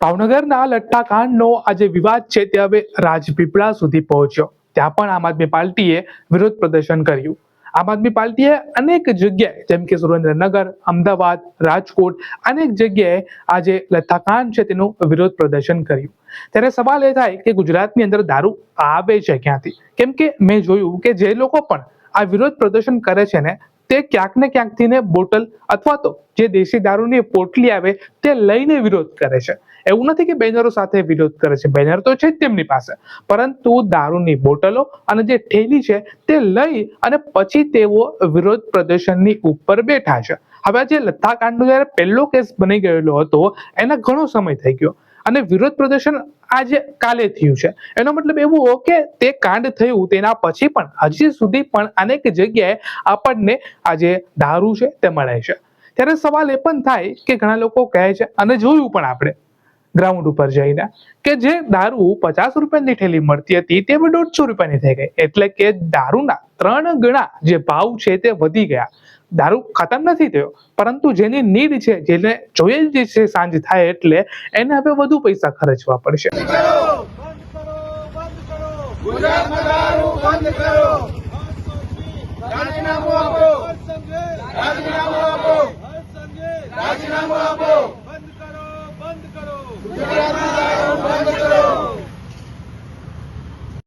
ભાવનગરના લઠ્ઠાકાંડનો આજે વિવાદ છે તે હવે રાજપીપળા સુધી પહોંચ્યો. ત્યાં પણ આમ આદમી પાર્ટીએ વિરોધ પ્રદર્શન કર્યું. આમ આદમી પાર્ટીએ અનેક જગ્યાએ જેમ કે સુરેન્દ્રનગર, અમદાવાદ, રાજકોટ અનેક જગ્યાએ આજે લઠ્ઠાકાંડ છે તેનું વિરોધ પ્રદર્શન કર્યું. ત્યારે સવાલ એ થાય કે ગુજરાતની અંદર દારૂ આવે છે ક્યાંથી? કેમ કે મેં જોયું કે જે લોકો પણ આ વિરોધ પ્રદર્શન કરે છે ને તે ક્યાંક ને ક્યાંકથી ને બોટલ અથવા તો જે દેશી દારૂની પોટલી આવે તે લઈને વિરોધ કરે છે. એવું નથી કે બેનરો સાથે વિરોધ કરે છે, બેનર તો છે જ તેમની પાસે, પરંતુ દારૂની બોટલો અને જે ઠેલી છે તે લઈ અને પછી તેઓ વિરોધ પ્રદર્શનની ઉપર બેઠા છે. હવે આજે લઠ્ઠાકાંડનો જ્યારે પહેલો કેસ બની ગયેલો હતો એના ઘણો સમય થઈ ગયો અને વિરોધ પ્રદર્શન આજે કાલે થયું છે. એનો મતલબ એવું કે તે કાંડ થયું તેના પછી પણ હજી સુધી પણ અનેક જગ્યાએ આપણને આજે દારૂ છે તે મળે છે. ત્યારે સવાલ એ પણ થાય કે ઘણા લોકો કહે છે અને જોયું પણ આપણે ગ્રાઉન્ડ ઉપર જઈને કે જે દારૂ 50 રૂપિયાની થેલી મળતી હતી તે હવે 150 રૂપિયાની થઈ ગઈ. એટલે કે દારૂના 3 ગણા જે ભાવ છે તે વધી ગયા. દારૂ ખતમ નથી થયો, પરંતુ જેની નીડ છે, જેને જોઈએ જ છે સાંજ થાય એટલે એને હવે વધુ પૈસા ખર્ચવા પડશે. ગુજરાતમાં દારૂ બંધ કરો. રાજીનામું આપો.